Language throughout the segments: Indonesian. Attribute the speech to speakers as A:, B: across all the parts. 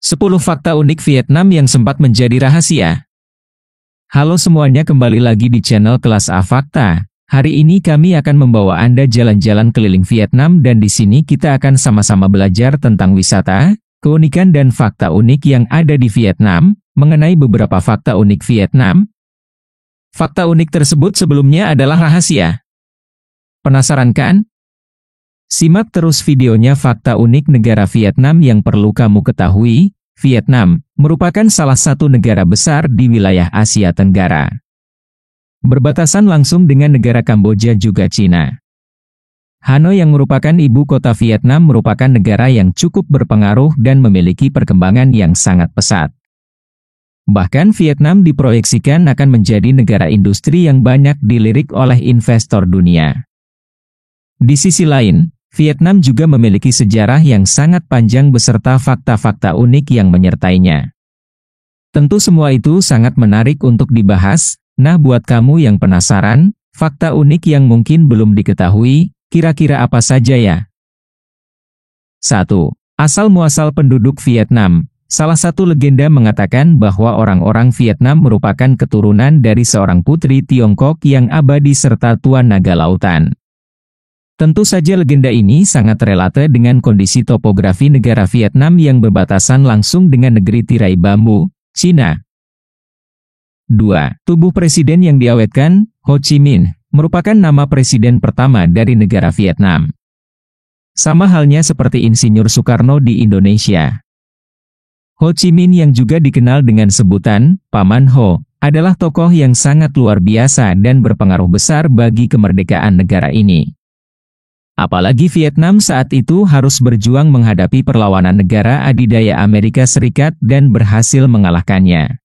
A: 10 fakta unik Vietnam yang sempat menjadi rahasia. Halo semuanya, kembali lagi di channel Kelas A Fakta. Hari ini kami akan membawa Anda jalan-jalan keliling Vietnam dan di sini kita akan sama-sama belajar tentang wisata, keunikan dan fakta unik yang ada di Vietnam. Mengenai beberapa fakta unik Vietnam. Fakta unik tersebut sebelumnya adalah rahasia. Penasaran kan? Simak terus videonya. Fakta unik negara Vietnam yang perlu kamu ketahui. Vietnam merupakan salah satu negara besar di wilayah Asia Tenggara. Berbatasan langsung dengan negara Kamboja juga Cina. Hanoi yang merupakan ibu kota Vietnam merupakan negara yang cukup berpengaruh dan memiliki perkembangan yang sangat pesat. Bahkan Vietnam diproyeksikan akan menjadi negara industri yang banyak dilirik oleh investor dunia. Di sisi lain, Vietnam juga memiliki sejarah yang sangat panjang beserta fakta-fakta unik yang menyertainya. Tentu semua itu sangat menarik untuk dibahas. Nah, buat kamu yang penasaran, fakta unik yang mungkin belum diketahui, kira-kira apa saja ya? 1. Asal-muasal penduduk Vietnam. Salah satu legenda mengatakan bahwa orang-orang Vietnam merupakan keturunan dari seorang putri Tiongkok yang abadi serta tuan naga lautan. Tentu saja legenda ini sangat relate dengan kondisi topografi negara Vietnam yang berbatasan langsung dengan negeri tirai bambu, Cina. 2. Tubuh presiden yang diawetkan, Ho Chi Minh, merupakan nama presiden pertama dari negara Vietnam. Sama halnya seperti Insinyur Soekarno di Indonesia. Ho Chi Minh yang juga dikenal dengan sebutan Paman Ho, adalah tokoh yang sangat luar biasa dan berpengaruh besar bagi kemerdekaan negara ini. Apalagi Vietnam saat itu harus berjuang menghadapi perlawanan negara adidaya Amerika Serikat dan berhasil mengalahkannya.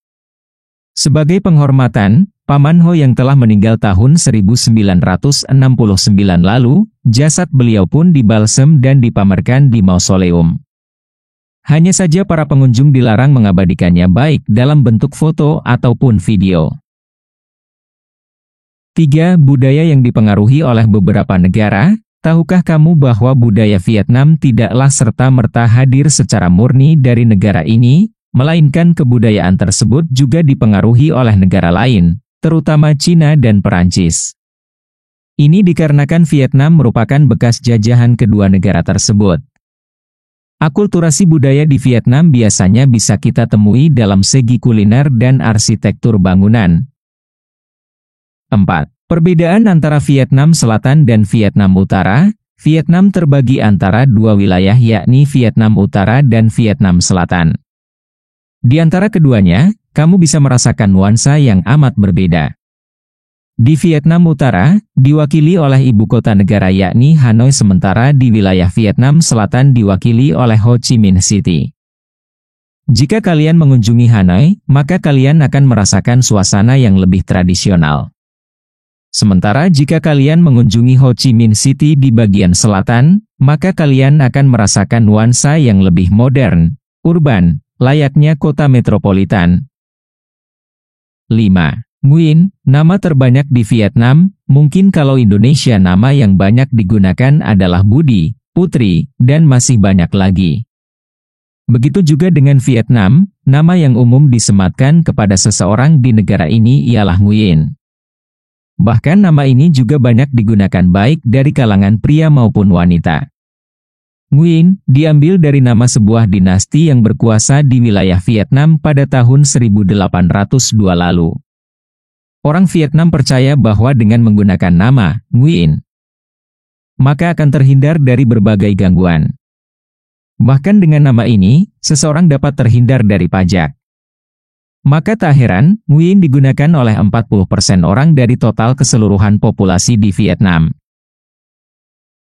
A: Sebagai penghormatan, Paman Ho yang telah meninggal tahun 1969 lalu, jasad beliau pun dibalsem dan dipamerkan di mausoleum. Hanya saja para pengunjung dilarang mengabadikannya baik dalam bentuk foto ataupun video. 3. Budaya yang dipengaruhi oleh beberapa negara. Tahukah kamu bahwa budaya Vietnam tidaklah serta-merta hadir secara murni dari negara ini, melainkan kebudayaan tersebut juga dipengaruhi oleh negara lain, terutama Cina dan Perancis. Ini dikarenakan Vietnam merupakan bekas jajahan kedua negara tersebut. Akulturasi budaya di Vietnam biasanya bisa kita temui dalam segi kuliner dan arsitektur bangunan. 4. Perbedaan antara Vietnam Selatan dan Vietnam Utara. Vietnam terbagi antara dua wilayah yakni Vietnam Utara dan Vietnam Selatan. Di antara keduanya, kamu bisa merasakan nuansa yang amat berbeda. Di Vietnam Utara, diwakili oleh ibu kota negara yakni Hanoi, sementara di wilayah Vietnam Selatan diwakili oleh Ho Chi Minh City. Jika kalian mengunjungi Hanoi, maka kalian akan merasakan suasana yang lebih tradisional. Sementara jika kalian mengunjungi Ho Chi Minh City di bagian selatan, maka kalian akan merasakan nuansa yang lebih modern, urban, layaknya kota metropolitan. 5. Nguyen, nama terbanyak di Vietnam. Mungkin kalau Indonesia nama yang banyak digunakan adalah Budi, Putri, dan masih banyak lagi. Begitu juga dengan Vietnam, nama yang umum disematkan kepada seseorang di negara ini ialah Nguyen. Bahkan nama ini juga banyak digunakan baik dari kalangan pria maupun wanita. Nguyen diambil dari nama sebuah dinasti yang berkuasa di wilayah Vietnam pada tahun 1802 lalu. Orang Vietnam percaya bahwa dengan menggunakan nama Nguyen, maka akan terhindar dari berbagai gangguan. Bahkan dengan nama ini, seseorang dapat terhindar dari pajak. Maka tak heran, Nguyen digunakan oleh 40% orang dari total keseluruhan populasi di Vietnam.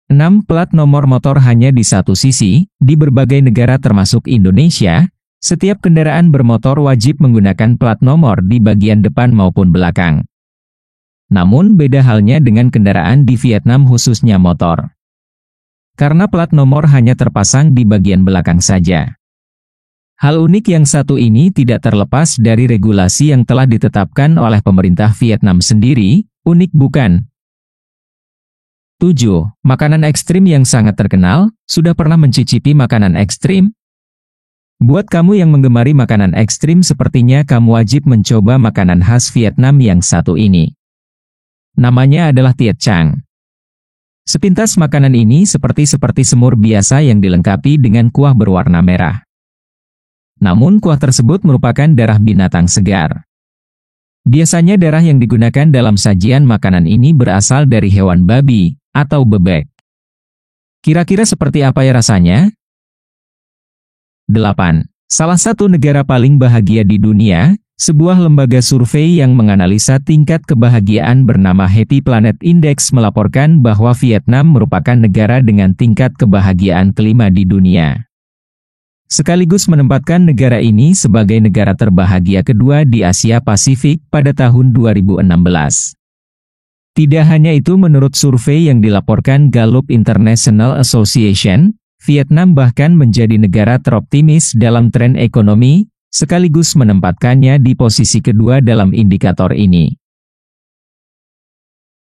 A: 6. Plat nomor motor hanya di satu sisi. Di berbagai negara termasuk Indonesia, setiap kendaraan bermotor wajib menggunakan plat nomor di bagian depan maupun belakang. Namun beda halnya dengan kendaraan di Vietnam, khususnya motor. Karena plat nomor hanya terpasang di bagian belakang saja. Hal unik yang satu ini tidak terlepas dari regulasi yang telah ditetapkan oleh pemerintah Vietnam sendiri. Unik bukan? 7. Makanan ekstrim yang sangat terkenal. Sudah pernah mencicipi makanan ekstrim? Buat kamu yang menggemari makanan ekstrim sepertinya kamu wajib mencoba makanan khas Vietnam yang satu ini. Namanya adalah Tiet Chang. Sepintas makanan ini seperti semur biasa yang dilengkapi dengan kuah berwarna merah. Namun kuah tersebut merupakan darah binatang segar. Biasanya darah yang digunakan dalam sajian makanan ini berasal dari hewan babi atau bebek. Kira-kira seperti apa ya rasanya? 8. Salah satu negara paling bahagia di dunia, sebuah lembaga survei yang menganalisa tingkat kebahagiaan bernama Happy Planet Index melaporkan bahwa Vietnam merupakan negara dengan tingkat kebahagiaan kelima di dunia. Sekaligus menempatkan negara ini sebagai negara terbahagia kedua di Asia Pasifik pada tahun 2016. Tidak hanya itu, menurut survei yang dilaporkan Gallup International Association, Vietnam bahkan menjadi negara teroptimis dalam tren ekonomi, sekaligus menempatkannya di posisi kedua dalam indikator ini.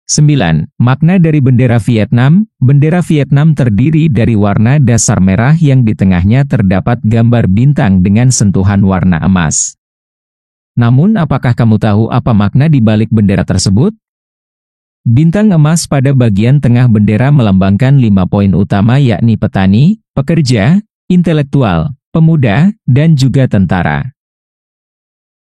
A: 9. Makna dari bendera Vietnam. Bendera Vietnam terdiri dari warna dasar merah yang di tengahnya terdapat gambar bintang dengan sentuhan warna emas. Namun apakah kamu tahu apa makna di balik bendera tersebut? Bintang emas pada bagian tengah bendera melambangkan 5 poin utama, yakni petani, pekerja, intelektual, pemuda, dan juga tentara.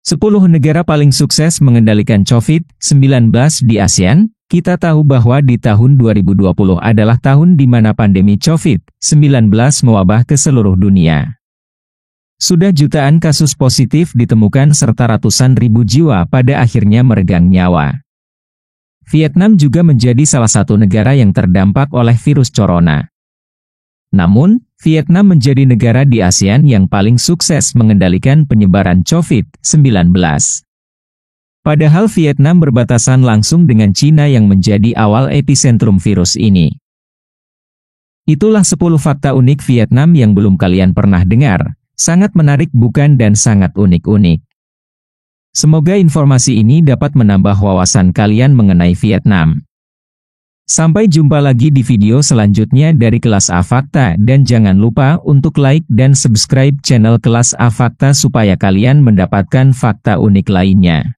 A: 10 negara paling sukses mengendalikan COVID-19 di ASEAN. Kita tahu bahwa di tahun 2020 adalah tahun di mana pandemi COVID-19 mewabah ke seluruh dunia. Sudah jutaan kasus positif ditemukan serta ratusan ribu jiwa pada akhirnya meregang nyawa. Vietnam juga menjadi salah satu negara yang terdampak oleh virus corona. Namun, Vietnam menjadi negara di ASEAN yang paling sukses mengendalikan penyebaran COVID-19. Padahal Vietnam berbatasan langsung dengan Cina yang menjadi awal epicentrum virus ini. Itulah 10 fakta unik Vietnam yang belum kalian pernah dengar. Sangat menarik bukan, dan sangat unik-unik. Semoga informasi ini dapat menambah wawasan kalian mengenai Vietnam. Sampai jumpa lagi di video selanjutnya dari Kelas A Fakta, dan jangan lupa untuk like dan subscribe channel Kelas A Fakta supaya kalian mendapatkan fakta unik lainnya.